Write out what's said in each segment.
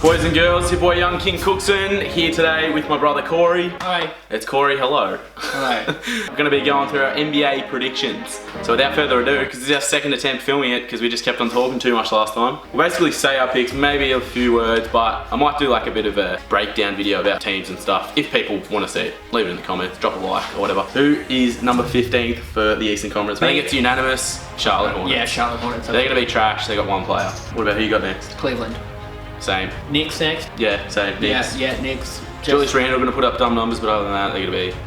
Boys and girls, your boy Young King Cookson here today with my brother Corey. Hi. It's Corey, hello. Hello. We're going to be going through our NBA predictions. So without further ado, because this is our second attempt filming it because we just kept on talking too much last time. We'll basically say our picks, maybe a few words, but I might do like a bit of a breakdown video about teams and stuff. If people want to see it, leave it in the comments, drop a like or whatever. Who is number 15th for the Eastern Conference? I think it's unanimous, Charlotte Hornets. Yeah, Charlotte Hornets. They're going to be trash, they got one player. What about who you got next? Cleveland. Same. Knicks next. Yeah, same. Knicks. Yeah, Knicks. Julius Randle going to put up dumb numbers, but other than that, they're going to be...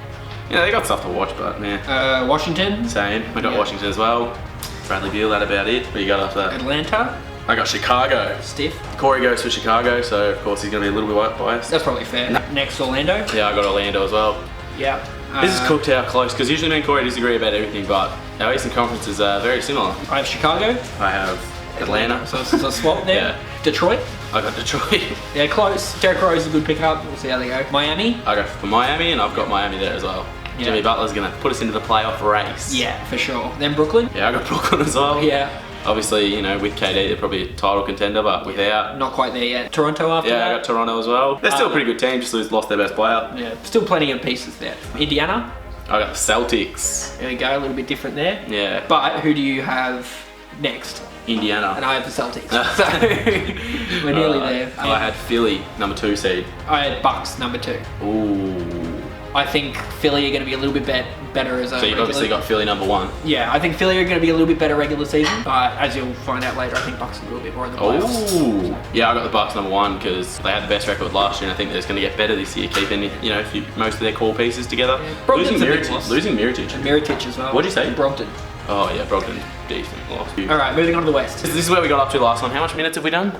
You know, they got stuff to watch, but yeah. Washington. Same. I got Washington as well. Bradley Beal, that about it. What you got after that? Atlanta. I got Chicago. Stiff. Corey goes for Chicago, so of course he's going to be a little bit biased. That's probably fair. Next, Orlando. Yeah, I got Orlando as well. Yeah. This is cooked out close, because usually me and Corey disagree about everything, but our Eastern Conference is very similar. I have Chicago. I have Atlanta. So it's a swap there. Yeah. Detroit. I got Detroit. Yeah, close. Derrick Rose is a good pickup. We'll see how they go. Miami. I go for Miami, and I've got Miami there as well. Yeah. Jimmy Butler's going to put us into the playoff race. Yeah, for sure. Then Brooklyn. Yeah, I got Brooklyn as well. Yeah. Obviously, you know, with KD, they're probably a title contender, but without... Not quite there yet. Toronto after that. Yeah, I got Toronto as well. They're still a pretty good team, just lost their best player. Yeah, still plenty of pieces there. Indiana. I got the Celtics. There we go, a little bit different there. Yeah. But who do you have next? Indiana. And I have the Celtics. So we're nearly there. I had Philly, number 2 seed. I had Bucks, number 2. Ooh. I think Philly are going to be a little bit better as a So you've obviously got Philly number 1. Yeah, I think Philly are going to be a little bit better regular season. But as you'll find out later, I think Bucks are a little bit more in the playoffs. Ooh. Yeah, I got the Bucks number 1 because they had the best record last year, and I think they're just going to get better this year, keeping most of their core pieces together. Yeah, Losing Mirotic. Mirotic as well. What'd you say? Brogdon. Oh yeah, Brogdon. Decent loss. Alright, moving on to the West. This is where we got up to last time. How much minutes have we done?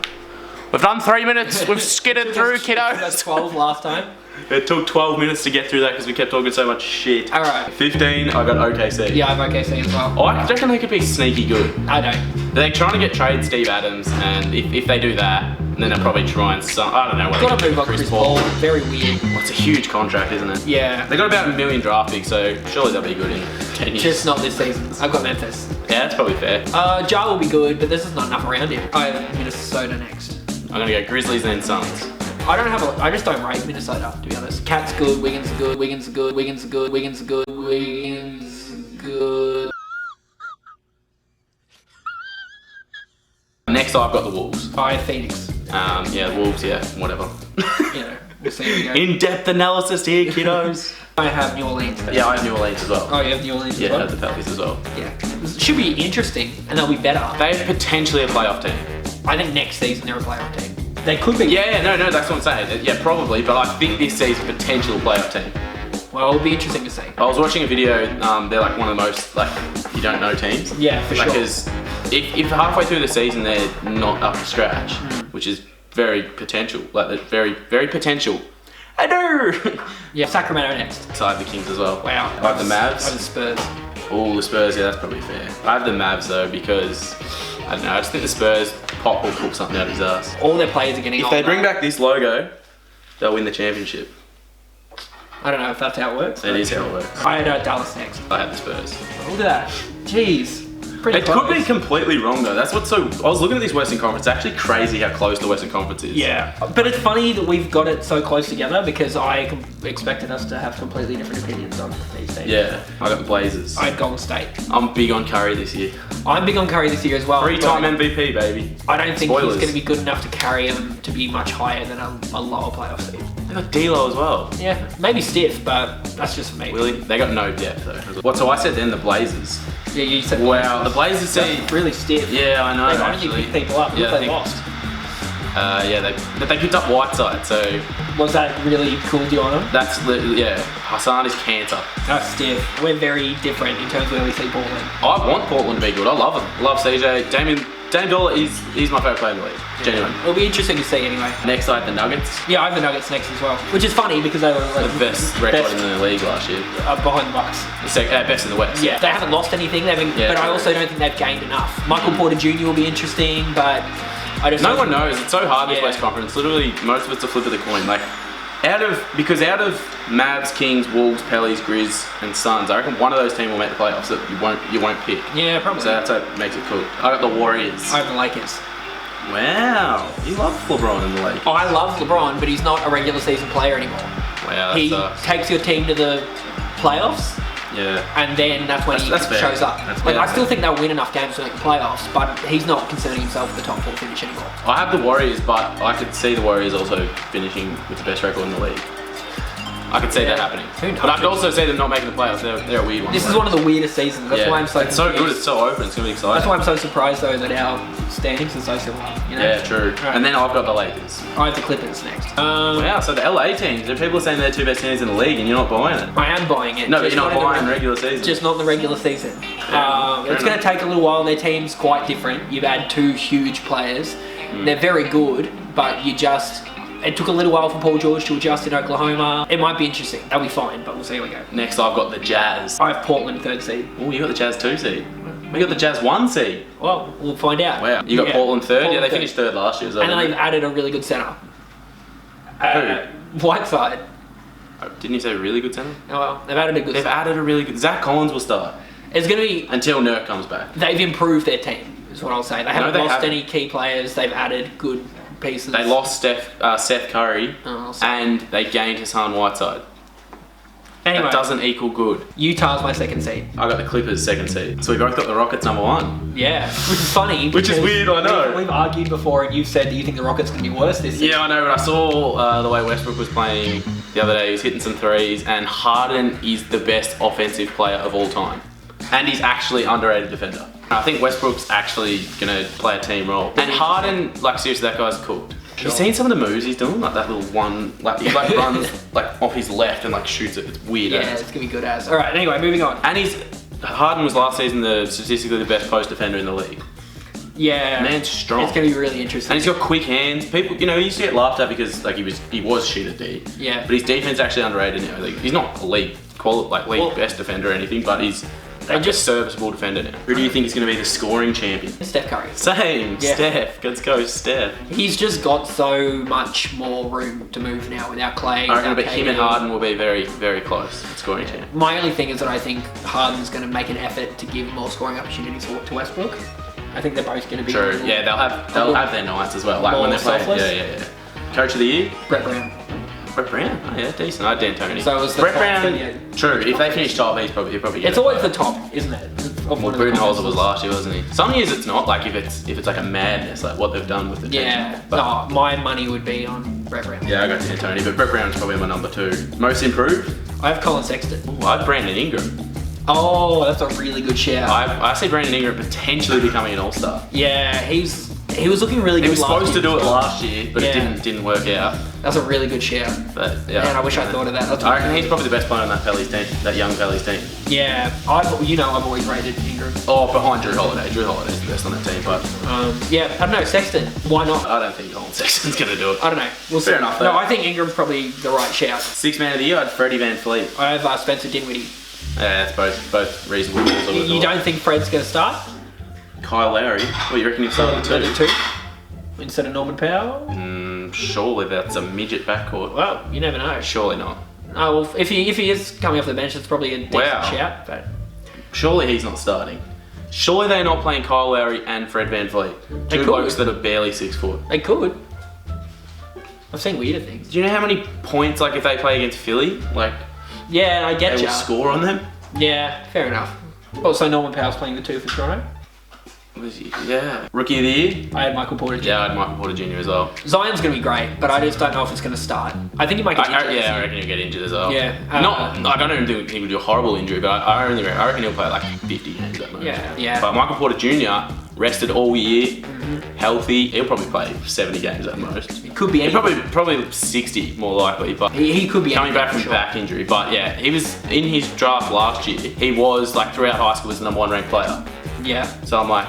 We've done 3 minutes. We've skidded through, kiddo. That's 12 last time. It took 12 minutes to get through that because we kept talking so much shit. Alright. 15, I got OKC. Yeah, I have OKC as well. I reckon they could be sneaky good. I don't. They're trying to get trade Steve Adams, and if they do that, then they'll probably try and I don't know what Got to move on Chris Paul. Very weird. Well, it's a huge contract, isn't it? Yeah. They got about $1 million draft picks, so surely they'll be good in 10 years. Just not this season. I've got Memphis. Yeah, that's probably fair. Jar will be good, but there's just not enough around him. I have Minnesota next. I'm gonna go Grizzlies and then Suns. I just don't rate Minnesota, to be honest. Cat's good, Wiggins are good, Wiggins are good, Wiggins are good, Wiggins are good, Wiggins are good. Next I've got the Wolves. I have Phoenix. Yeah, the Wolves, yeah, whatever. You know, we'll see how we go. In-depth analysis here, kiddos. I have New Orleans. Yeah, I have New Orleans as well. Oh, you have New Orleans as well? Yeah, I have the Pelicans as well. Yeah. It should be interesting, and they'll be better. They're potentially a playoff team. I think next season they're a playoff team. They could be. Yeah, no, that's what I'm saying. Yeah, probably, but I think this season potential playoff team. Well, it'll be interesting to see. I was watching a video, they're like one of the most, you don't know teams. Yeah, for sure. Because if halfway through the season they're not up to scratch, which is very potential, very, very potential. I do! Yeah, Sacramento next. So I have the Kings as well. Wow. I have the Mavs. I have the Spurs. Oh, the Spurs, yeah, that's probably fair. I have the Mavs though because, I don't know, I just think the Spurs, Pop will pull something out of his ass. All their players are getting If older. they bring back this logo, they'll win the championship. I don't know if that's how it works. It is how it works. I had Dallas next. I have the Spurs. Look at that. Jeez. Pretty It close. could be completely wrong though. That's what's so. I was looking at this Western Conference. It's actually crazy how close the Western Conference is. Yeah. But it's funny that we've got it so close together because I expected us to have completely different opinions on these teams. Yeah. I got the Blazers. I had Golden State. I'm big on Curry this year. I'm big on Curry this year as well. 3-time MVP, baby. I don't think Spoilers. he's going to be good enough to carry him to be much higher than a lower playoff seed. They got D'Lo as well. Yeah, maybe stiff, but that's just for me. Really? They got no depth though. What? So I said then the Blazers. Yeah, you said. Wow, the Blazers seem really stiff. Yeah, I know. They've actually. only picked people up. Yeah, They lost. Yeah, they picked up Whiteside, so Was that really cool deal on them? that's yeah. Hassan is cancer. That's stiff. We're very different in terms of where we see Portland. I want Portland to be good. I love them. I love CJ. Dame Dollar is my favourite player in the league. Genuine. It'll be interesting to see anyway. Next I have the Nuggets. Yeah, I have the Nuggets next as well, which is funny because they were like, The best record in the league last year. behind the Bucks. Best in the West. Yeah, they haven't lost anything. But I also don't think they've gained enough. Michael Porter Jr. will be interesting, but I just No one knows. It's so hard this Yeah. West Conference. Literally, most of it's a flip of the coin. Like, out of Mavs, Kings, Wolves, Pellies, Grizz, and Suns, I reckon one of those teams will make the playoffs that you won't pick. Yeah, probably. So that's what makes it cool. I got the Warriors. I have the Lakers. Wow, you love LeBron in the league. I love LeBron, but he's not a regular season player anymore. Wow, that He sucks. takes your team to the playoffs, Yeah. and then that's when That's he fair. shows up. That's Like, fair. I still think they'll win enough games to make the playoffs, but he's not concerning himself with the top 4 finish anymore. I have the Warriors, but I could see the Warriors also finishing with the best record in the league. I could see that happening. Who knows? But I could also see them not making the playoffs. They're a weird one. This is one of the weirdest seasons. That's why I'm so It's so confused. good, it's so open, it's going to be exciting. That's why I'm so surprised though that our standings are so similar. You know? Yeah, true. Right. And then I've got the Lakers. I have the Clippers next. Wow, so the LA teams, people are saying they're 2 best teams in the league and you're not buying it. I am buying it. No, but just you're not in the buying regular season. Just not in the regular season. fair It's going to take a little while. Their team's quite different. You've had 2 huge players. They're very good, but it took a little while for Paul George to adjust in Oklahoma. It might be interesting. They'll be fine, but we'll see how we go. Next, I've got the Jazz. I have Portland 3rd seed. Oh, you got the Jazz 2 seed. We got the Jazz 1 seed. Well, we'll find out. Wow. You got Portland 3rd? Portland yeah, they third. finished 3rd last year. And then they've added a really good centre. Whiteside. Didn't you say really good center? Oh well, they've added a good They've centre. added a really good... Zach Collins will start. It's going to be... Until Nurk comes back. They've improved their team, is what I'll say. They haven't they lost haven't. any key players. They've added good pieces. They lost Seth Curry Oh, sorry. and they gained Hassan Whiteside. Anyway, That doesn't equal good. Utah's my 2nd seed. I got the Clippers 2nd seed. So we both got the Rockets number 1. Yeah, which is funny. Which is because weird, I know. We've argued before, and you've said that you think the Rockets can be worse this season. Yeah, I know, but I saw the way Westbrook was playing the other day. He was hitting some threes, and Harden is the best offensive player of all time. And he's actually underrated defender. I think Westbrook's actually going to play a team role. And Harden, like seriously, that guy's cooked. Have you seen some of the moves he's doing? Like that little one, like he like runs like off his left and like shoots it. It's weird. Yeah, as. it's gonna be good as. All right, anyway, moving on. And Harden was last season statistically the best post defender in the league. Yeah, Man's strong. It's gonna be really interesting. And he's got quick hands. People, he used to get laughed at because like he was shit at D. Yeah. But his defense actually underrated now. Like, he's not a league best defender or anything, but he's just serviceable defender now. Who do you think is going to be the scoring champion? Steph Curry. Same, Yeah. Steph. Let's go, Steph. He's just got so much more room to move now without Clay. I reckon, without but him and KD. Harden will be very, very close at scoring champion. My only thing is that I think Harden's going to make an effort to give more scoring opportunities to Westbrook. I think they're both going to be. True. Yeah, they'll have their nights as well. Like when they're playing. selfless. Yeah. Coach of the year. Brett Brown. Brett Brown. Oh, yeah, decent. I had D'Antoni. So it was the Brett top Brown. 38. True. If they finish top, he'll probably get It's it. always the top, isn't it? Of Well, one of the Budenholzer conferences. was last year, wasn't he? Some years it's not. Like if it's like a madness, like what they've done with the team. Yeah. But, No, my money would be on Brett Brown. yeah, I got D'Antoni, but Brett Brown's probably my number 2. Most improved. I have Colin Sexton. Ooh, I have Brandon Ingram. Oh, that's a really good shout. I see Brandon Ingram potentially becoming an all-star. Yeah, he was looking really good. He was last supposed to year. do it last year, but Yeah. it didn't work out. That's a really good shout. But yeah, Man, I wish I thought of that. That's I reckon he's probably the best player on that Pelly's team, that young Pelly's team. Yeah, I've always rated Ingram. Oh, behind Drew Holiday. Drew Holiday's the best on that team, but Yeah, I don't know, Sexton. Why not? I don't think Colin Sexton's gonna do it. I don't know. We'll see. Fair enough, No, though. I think Ingram's probably the right shout. 6th man of the year, I had Freddie Van Fleet. I have Spencer Dinwiddie. Yeah, that's both reasonable calls. I would've You thought. don't think Fred's going to start? Kyle Lowry? What, you reckon he'll start with At 2? 2? Instead of Norman Powell? Surely that's a midget backcourt. Well, you never know. Surely not. Oh, well, if he is coming off the bench, it's probably a decent Wow. shout. But Surely he's not starting. Surely they're not playing Kyle Lowry and Fred Van Fleet. They Two could. blokes that are barely 6 foot. they could. I've seen weirder things. Do you know how many points, like, if they play against Philly, like, Yeah, I they get will you. score on them? Yeah, fair enough. Also, Norman Powell's playing the 2 for Toronto. Was he? Yeah. Rookie of the year? I had Michael Porter Jr. Yeah, I had Michael Porter Jr. as well. Zion's going to be great, but I just don't know if it's going to start. I think he might get injured. I reckon he'll get injured as well. Yeah, Not, like, I don't think he'll do a horrible injury, but I reckon he'll play like 50 games at most. Yeah. But Michael Porter Jr. rested all year, healthy. He'll probably play 70 games at most. It could be He'll anything. probably 60 more likely, but He could be coming anything back for from sure. back injury. But yeah, he was in his draft last year. He was like throughout high school was the number 1 ranked player. Yeah. So I'm like,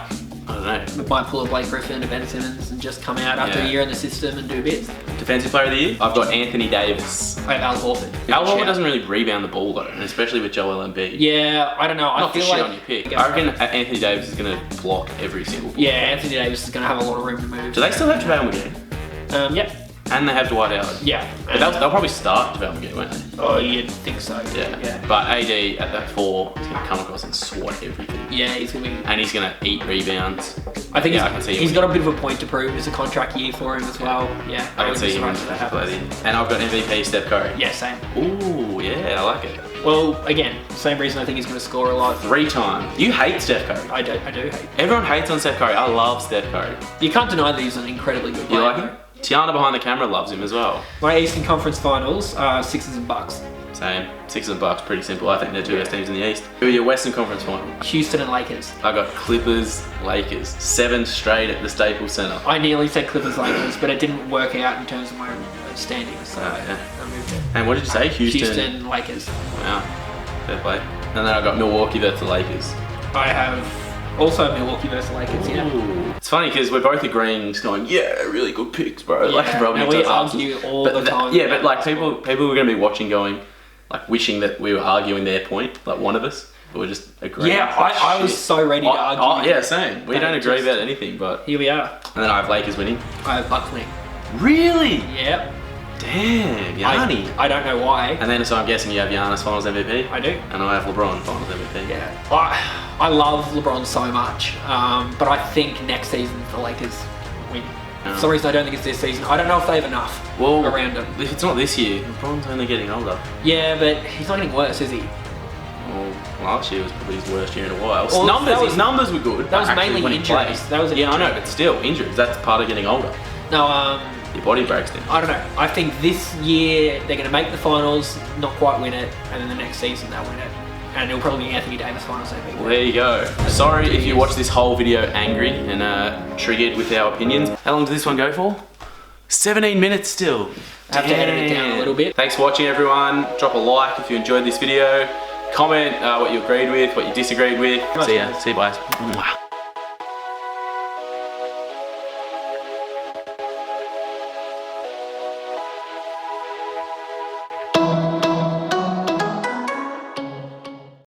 I don't know. We might pull a Blake Griffin to Ben Simmons and just come out after Yeah. a year in the system and do bits. Defensive player of the year, I've got Anthony Davis. I have Al Horford. Al Horford Shout. doesn't really rebound the ball though, and especially with Joel Embiid. Yeah, I don't know. I Not to feel shit like on your pick. I reckon Anthony Davis is going to block every single ball. Yeah, Anthony Davis is going to have a lot of room to move. Do they still have JaVale McGee? Yep. And they have Dwight Howard. Yeah. But they'll probably start development again, won't they? Oh, you'd think so. Yeah. But AD at that 4 is going to come across and swat everything. Yeah, he's going to be... And he's going to eat rebounds. I think I can see he's got a bit of a point to prove. It's a contract year for him as well. Yeah. I can see him in that happens. And I've got MVP Steph Curry. Yeah, same. Ooh, yeah, I like it. Well, again, same reason I think he's going to score a lot. 3 times. You hate Steph Curry. I do hate. Everyone hates on Steph Curry. I love Steph Curry. You can't deny that he's an incredibly good player. You like him? Tiana behind the camera loves him as well. My Eastern Conference Finals are Sixers and Bucks. Same. Sixers and Bucks, pretty simple. I think they're 2 best teams in the East. Who are your Western Conference Finals? Houston and Lakers. I got Clippers, Lakers. 7 straight at the Staples Center. I nearly said Clippers, Lakers, but it didn't work out in terms of my standings. So yeah. I moved it. And what did you say? Houston, Lakers. Wow. Fair play. And then I got Milwaukee versus the Lakers. I have also Milwaukee versus the Lakers, yeah. It's funny because we're both agreeing, just going, yeah, really good picks, bro. Yeah, like, and we argue all the time. Yeah, but like people were going to be watching going, like wishing that we were arguing their point, like one of us. But we're just agreeing. Yeah, I was so ready to argue. Yeah, same. We don't agree about anything, but... Here we are. And then I have Lakers winning. I have Bucks winning. Really? Yep. Damn, Yanni. I don't know why. And then so I'm guessing you have Giannis Finals MVP? I do. And I have LeBron Finals MVP. Yeah. I love LeBron so much, but I think next season the Lakers win. For some reason I don't think it's this season. I don't know if they have enough around him. If it's not this year, LeBron's only getting older. Yeah, but he's not getting worse, is he? Well, last year was probably his worst year in a while. Well, his numbers were good. That was mainly injuries. That was an I know, but still, injuries. That's part of getting older. No, your body breaks down. I don't know. I think this year they're going to make the finals, not quite win it, and then the next season they'll win it. And it'll probably be Anthony Davis Finals MVP. Well, there you go. Sorry if you watched this whole video angry and triggered with our opinions. How long does this one go for? 17 minutes still. I have to edit it down a little bit. Thanks for watching, everyone. Drop a like if you enjoyed this video. Comment what you agreed with, what you disagreed with. See ya. See you, guys.